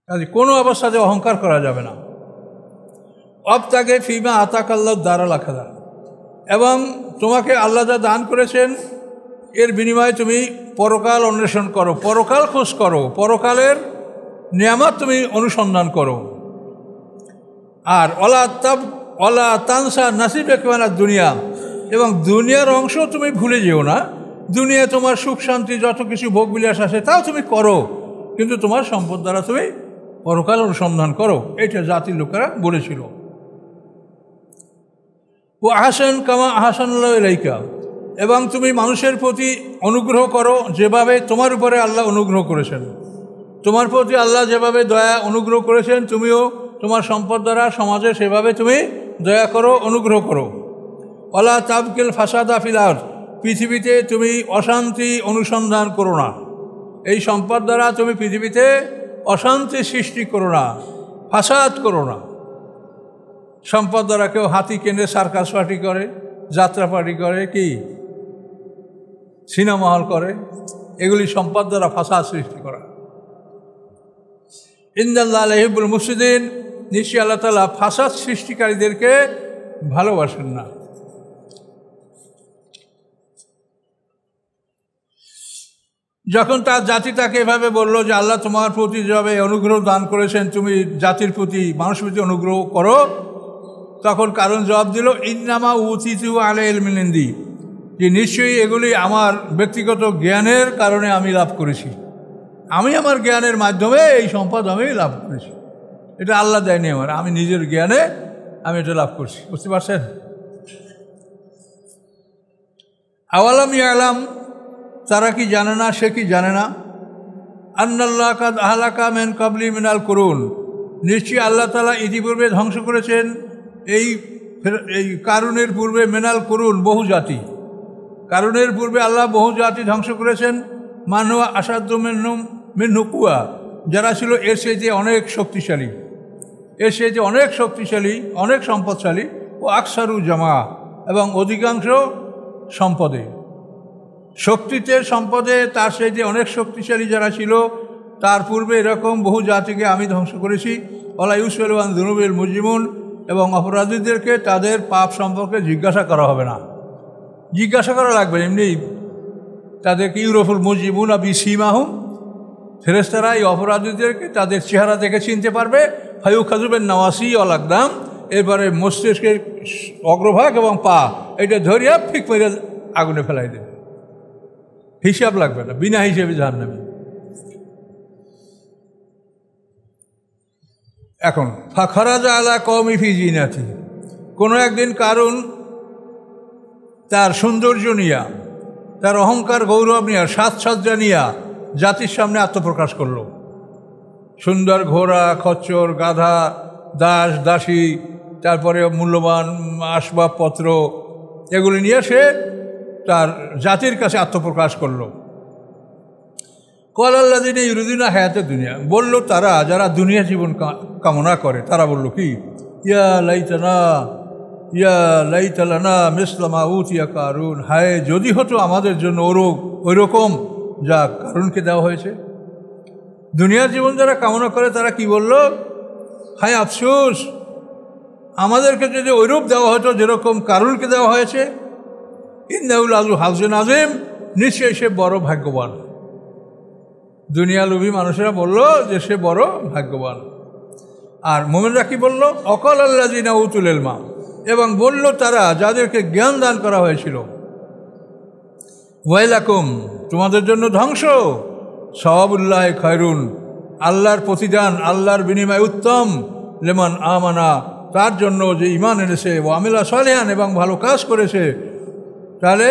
কাজে কোনো অবস্থাতে অহংকার করা যাবে না। অবতাকে ফিমা আতাকাল্লাহ দারাল আখিরা, এবং তোমাকে আল্লাহ যা দান করেছেন এর বিনিময়ে তুমি পরকাল অন্বেষণ করো, পরকাল খোঁজ করো, পরকালের নিয়ামত তুমি অনুসন্ধান করো। আর অলা তানসা নাসিবেকা মিনাদ দুনিয়া, এবং দুনিয়ার অংশ তুমি ভুলে যেও না। দুনিয়ায় তোমার সুখ শান্তি যত কিছু ভোগ বিলাস আছে তাও তুমি করো, কিন্তু তোমার সম্পদ দ্বারা তুমি পরকাল অনুসন্ধান করো। এটা জাতির লোকেরা বলেছিল। ও আহসান কামা আহসানুল্লাহ ইলাইকা, এবং তুমি মানুষের প্রতি অনুগ্রহ করো যেভাবে তোমার উপরে আল্লাহ অনুগ্রহ করেছেন। তোমার প্রতি আল্লাহ যেভাবে দয়া অনুগ্রহ করেছেন তুমিও তোমার সম্পদ দ্বারা সমাজে সেভাবে তুমি দয়া করো, অনুগ্রহ করো। ওয়ালা তাবকিল ফাসাদা ফিল আরদ, পৃথিবীতে তুমি অশান্তি অনুসন্ধান করো না। এই সম্পদ দ্বারা তুমি পৃথিবীতে অশান্তি সৃষ্টি করো না, ফাসাদ করো না। সম্পদ দ্বারা কেউ হাতি কেনে সার্কাস পার্টি করে, যাত্রা পার্টি করে, কি সিনেমা হল করে, এগুলি সম্পদ দ্বারা ফাসাদ সৃষ্টি করা। ইন্নাল্লাহ লা ইউহিব্বুল মুফসিদিন, নিশ্চয়ই আল্লাহ তাআলা ফাসাদ সৃষ্টিকারীদেরকে ভালোবাসেন না। যখন তার জাতি তাকে এভাবে বললো যে আল্লাহ তোমার প্রতি যেভাবে অনুগ্রহ দান করেছেন তুমি জাতির প্রতি, মানুষের প্রতি অনুগ্রহ করো, তখন কারণ জবাব দিল ইন্নামা উতিতু আলা ইলমিন ইনদি, যে নিশ্চয়ই এগুলি আমার ব্যক্তিগত জ্ঞানের কারণে আমি লাভ করেছি। আমি আমার জ্ঞানের মাধ্যমে এই সম্পদ আমি লাভ করেছি, এটা আল্লাহ দেয়নি আমার, আমি নিজের জ্ঞানে আমি এটা লাভ করছি। বুঝতে পারছেন? আওয়ালাম ইয়ালাম, তারা কি জানে না, সে কি জানে না, আন্নাল্লাহ কাদ আহলাকা মিন ক্বাবলি মিনাল কুরুন, নিশ্চয়ই আল্লাহ তাআলা ইতিপূর্বে ধ্বংস করেছেন এই কারুনের পূর্বে মিনাল কুরুন, বহু জাতি। কারুনের পূর্বে আল্লাহ বহু জাতি ধ্বংস করেছেন। মানুয়া আসাদ্দু মিনহু কুওয়া, যারা ছিল এর চাইতে অনেক শক্তিশালী, এর চাইতে অনেক শক্তিশালী, অনেক সম্পদশালী। ও আকসারু জামা, এবং অধিকাংশ সম্পদে, শক্তিতে সম্পদে তার চাইতে অনেক শক্তিশালী যারা ছিল, তার পূর্বে এরকম বহু জাতিকে আমি ধ্বংস করেছি। ওয়ালা ইউসআলু আন যুনুবিল মুজরিমুন, এবং অপরাধীদেরকে তাদের পাপ সম্পর্কে জিজ্ঞাসা করা হবে না, জিজ্ঞাসা করা লাগবে এমনি তাদেরকে। ইউরফুল মুজরিমুন বিসীমাহুম, ফেরেশতারা এই অপরাধীদেরকে তাদের চেহারা দেখে চিনতে পারবে। ফায়ুখাযু বিন নাওয়াসি ওয়াল আকদাম, এরপরে মস্তিষ্কের অগ্রভাগ এবং পা এটা ধরিয়া ফিক মেরে আগুনে ফেলাই দেবে, হিসাব লাগবে না, বিনা হিসেবে জাহান্নামে। এখন ফাখরাজা আলা কওমি ফি জিনাতি, কোনো একদিন কারুন তার সৌন্দর্য নিয়া, তার অহংকার গৌরব নিয়া, সাজসজ্জা নিয়া জাতির সামনে আত্মপ্রকাশ করলো। সুন্দর ঘোড়া, খচ্চর, গাধা, দাস দাসী, তারপরে মূল্যবান আসবাবপত্র, এগুলি নিয়ে সে তার জাতির কাছে আত্মপ্রকাশ করলো। কলাল্লাযিনা ইউরিদুনা হায়াতাদ দুনিয়া, বলল তারা যারা দুনিয়া জীবন কামনা করে, তারা বলল কি, ইয়া লাইতা লানা মিসলা মা উতিয়া কারুন, হায় যদি হতো আমাদের জন্য ওইরকম যা কারুনকে দেওয়া হয়েছে। দুনিয়ার জীবন যারা কামনা করে তারা কি বলল, হায় আফসোস, আমাদেরকে যদি ওইরূপ দেওয়া হতো যেরকম কারুনকে দেওয়া হয়েছে। ইন্নাহু লাযু হাযজিন আযীম, নিশ্চয়ই সে বড় ভাগ্যবান। দুনিয়া লোভী মানুষেরা বলল যে সে বড় ভাগ্যবান। আর মুমিনরা কি বলল, অকালাল্লাযিনা উতুল ইলমা, এবং বলল তারা যাদেরকে জ্ঞান দান করা হয়েছিল, ওয়াইলাকুম, তোমাদের জন্য ধ্বংস, সাওয়াবুল্লাহি খায়রুন, আল্লাহর প্রতিদান, আল্লাহর বিনিময় উত্তম, লিমান আমানা, তার জন্য যে ঈমান এনেছে, ওয়া আমিলা সালিহান, এবং ভালো কাজ করেছে। তাহলে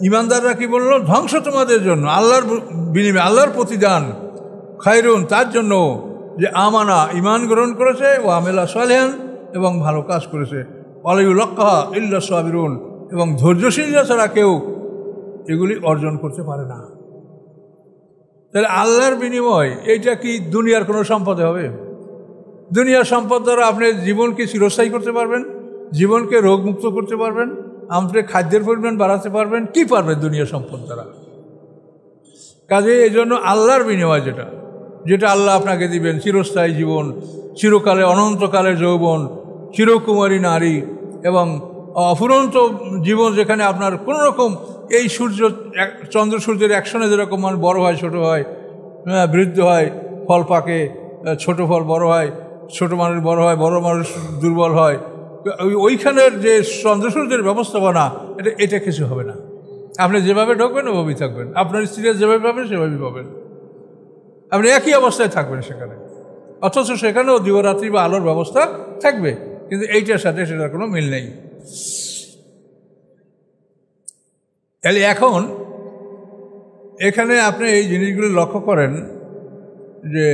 ঈমানদাররা কি বলল, ধ্বংস তোমাদের জন্য, আল্লাহর বিনিময়, আল্লাহর প্রতিদান, খায়রুন, তার জন্য যে আমানা, ঈমান গ্রহণ করেছে, ও আমিলা সালিহান, এবং ভালো কাজ করেছে। ওয়ালা ইউলাক্কাহা ইল্লা সাবিরুন, এবং ধৈর্যশীলরা ছাড়া কেউ এগুলি অর্জন করতে পারে না। তাহলে আল্লাহর বিনিময় এইটা কি দুনিয়ার কোনো সম্পদে হবে? দুনিয়ার সম্পদ দ্বারা আপনি জীবনকে চিরস্থায়ী করতে পারবেন, জীবনকে রোগমুক্ত করতে পারবেন, আপনি খাদ্যের পরিমাণ বাড়াতে পারবেন, কি পারবেন দুনিয়ার সম্পদ দ্বারা? কাজে এই জন্য আল্লাহর বিনিময় যেটা, যেটা আল্লাহ আপনাকে দিবেন, চিরস্থায়ী জীবন, চিরকালে অনন্তকালের যৌবন, চিরকুমারী নারী এবং অফুরন্ত জীবন, যেখানে আপনার কোনো রকম এই চন্দ্র সূর্যের অ্যাকশনে যেরকম মানুষ বড় হয়, ছোট হয়, বৃদ্ধ হয়, ফল পাকে, ছোট ফল বড় হয়, ছোট মানুষ বড় হয়, বড় মানুষ দুর্বল হয়, ওইখানের যে চন্দ্র সূর্যের ব্যবস্থাপনা, এটা কিছু হবে না। আপনি যেভাবে ঢোকবেন ওভাবেই থাকবেন, আপনার স্ত্রীরা যেভাবে পাবেন সেভাবেই পাবেন, আপনি একই অবস্থায় থাকবেন সেখানে। অথচ সেখানেও দিবরাত্রি বা আলোর ব্যবস্থা থাকবে, কিন্তু এইটার সাথে সেটার কোনো মিল নেই। তাহলে এখন এখানে আপনি এই জিনিসগুলো লক্ষ্য করেন যে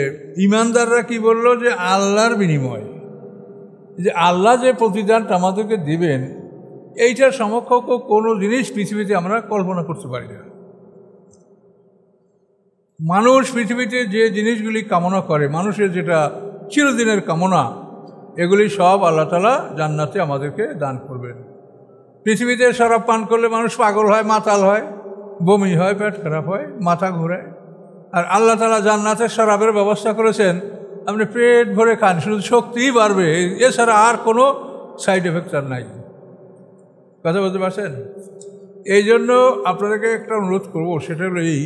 ইমানদাররা কি বলল, যে আল্লাহর বিনিময়, যে আল্লাহ যে প্রতিদানটা আমাদেরকে দিবেন, এইটার সমকক্ষ কোনো জিনিস পৃথিবীতে আমরা কল্পনা করতে পারি না। মানুষ পৃথিবীতে যে জিনিসগুলি কামনা করে, মানুষের যেটা চিরদিনের কামনা, এগুলি সব আল্লাহ তাআলা জান্নাতে আমাদেরকে দান করবেন। পৃথিবীতে শরাব পান করলে মানুষ পাগল হয়, মাতাল হয়, বমি হয়, পেট খারাপ হয়, মাথা ঘুরায়। আর আল্লাহ তাআলা জান্নাতে শরাবের ব্যবস্থা করেছেন, আপনি পেট ভরে খান, শুধু শক্তিই বাড়বে, এছাড়া আর কোনো সাইড এফেক্ট আর নাই। কথা বলতে পারছেন? এই জন্য আপনাদেরকে একটা অনুরোধ করবো, সেটা হলো এই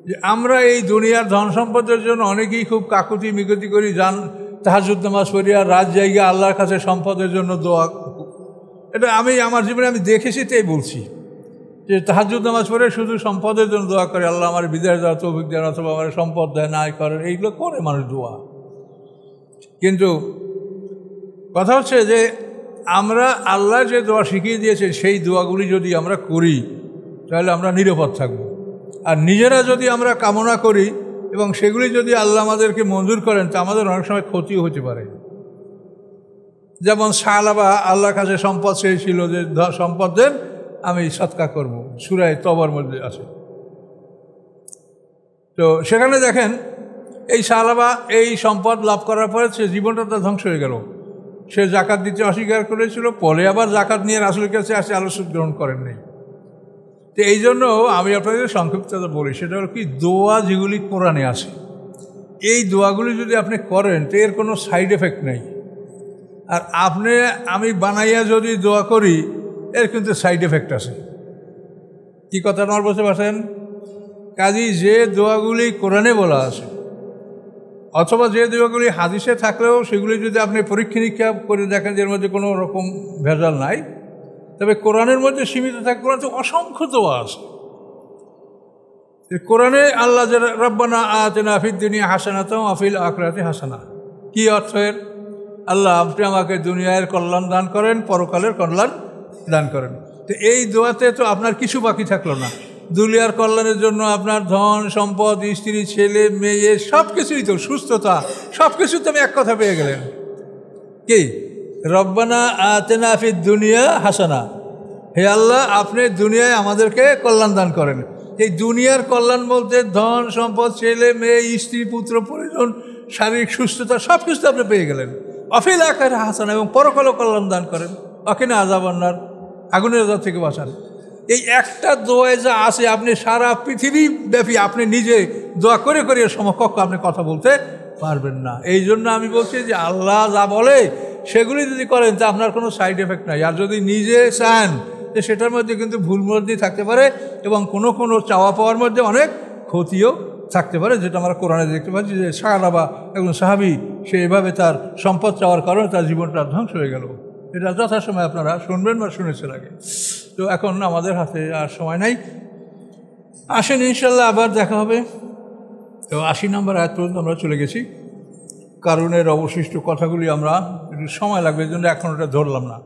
যে আমরা এই দুনিয়ার ধন সম্পদের জন্য অনেকেই খুব কাকুতি মিকুতি করি, তাহাজ্জুদ নামাজ পড়ি আর রাত জায়গা আল্লাহর কাছে সম্পদের জন্য দোয়া। এটা আমি আমার জীবনে আমি দেখেছি, তাই বলছি যে তাহাজ্জুদ নামাজ পড়ে শুধু সম্পদের জন্য দোয়া করে, আল্লাহ আমার বিদায় দেওয়া তৌফিক দেন, অথবা আমার সম্পদ দেয়, না করেন, এইগুলো করে মানুষ দোয়া। কিন্তু কথা হচ্ছে যে আমরা আল্লাহ যে দোয়া শিখিয়ে দিয়েছে, সেই দোয়াগুলি যদি আমরা করি তাহলে আমরা নিরাপদ থাকব। আর নিজেরা যদি আমরা কামনা করি এবং সেগুলি যদি আল্লাহ আমাদেরকে মঞ্জুর করেন, তা আমাদের অনেক সময় ক্ষতিও হতে পারে। যেমন সালাবা আল্লাহর কাছে সম্পদ চেয়েছিল, যে সম্পদ দেন, আমি সৎকা করব, সূরা তবার মধ্যে আছে। তো সেখানে দেখেন এই সালাবা এই সম্পদ লাভ করার পরে সে জীবনটা তার ধ্বংস হয়ে গেল। সে জাকাত দিতে অস্বীকার করেছিল, পরে আবার জাকাত নিয়ে রাসূলের কাছে আসে, আলোচনা গ্রহণ করেন নাই। তো এই জন্য আমি আপনাদের সংক্ষিপ্ততা বলি, সেটা হলো কি, দোয়া যেগুলি কোরআনে আছে, এই দোয়াগুলি যদি আপনি করেন তো এর কোনো সাইড এফেক্ট নেই। আর আমি বানাইয়া যদি দোয়া করি, এর কিন্তু সাইড এফেক্ট আছে। কি কথা আমার বুঝতে পারছেন? কাজেই যে দোয়াগুলি কোরআনে বলা আছে, অথবা যে দোয়াগুলি হাদিসে থাকলেও সেগুলি যদি আপনি পরীক্ষা নিরীক্ষা করে দেখেন যে এর মধ্যে কোনো রকম ভেজাল নাই, তবে কোরআনের মধ্যে সীমিত থাকে, কোরআনে অসংখ্য দোয়া আছে। কোরআনে আল্লাহ যে রব্বানা আতিনা ফিদ দুনিয়া হাসানাতাও ওয়া ফিল আখিরাতি হাসানা, কি অর্থ এর? আল্লাহ আপনি আমাকে দুনিয়ার কল্যাণ দান করেন, পরকালের কল্যাণ দান করেন। তো এই দোয়াতে তো আপনার কিছু বাকি থাকলো না। দুনিয়ার কল্যাণের জন্য আপনার ধন সম্পদ, স্ত্রী, ছেলে মেয়ে, সব কিছুই তো, সুস্থতা, সব কিছু তো আমি এক কথা পেয়ে গেলেন। কি? রব্বানা আতিনা ফিদ দুনিয়া হাসানা, হে আল্লাহ আপনি দুনিয়ায় আমাদেরকে কল্যাণ দান করেন। এই দুনিয়ার কল্যাণ বলতে ধন সম্পদ, ছেলে মেয়ে, স্ত্রী, পুত্র, পরিজন, শারীরিক সুস্থতা, সব কিছু আপনি পেয়ে গেলেন। অফিল আখিরাতি হাসানা, এবং পরকালেও কল্যাণ দান করেন। ওয়াকিনা আযাবান নার, আগুনের আযাব থেকে বাঁচান। এই একটা দোয়ায় যা আছে, আপনি সারা পৃথিবী ব্যাপী আপনি নিজে দোয়া করে করে সমকক্ষ আপনি কথা বলতে পারবেন না। এই জন্য আমি বলছি যে আল্লাহ যা বলে সেগুলি যদি করেন তা আপনার কোনো সাইড এফেক্ট নাই। আর যদি নিজে চান, যে সেটার মধ্যে কিন্তু ভুল বুদ্ধি থাকতে পারে, এবং কোনো কোনো চাওয়া পাওয়ার মধ্যে অনেক ক্ষতিও থাকতে পারে, যেটা আমরা কোরআনে দেখতে পাচ্ছি যে সাহাবা, একজন সাহাবী, সে এভাবে তার সম্পদ চাওয়ার কারণে তার জীবনটা ধ্বংস হয়ে গেল। এটা যথাসময়ে আপনারা শুনবেন বা শুনেছেন আগে। তো এখন আমাদের হাতে আর সময় নাই, আসেন ইনশাল্লাহ আবার দেখা হবে। তো 80 নম্বর আয়াত পর্যন্ত আমরা চলে গেছি। কারণের অবশিষ্ট কথাগুলি আমরা একটু সময় লাগবে, এই জন্য এখন ওটা ধরলাম না।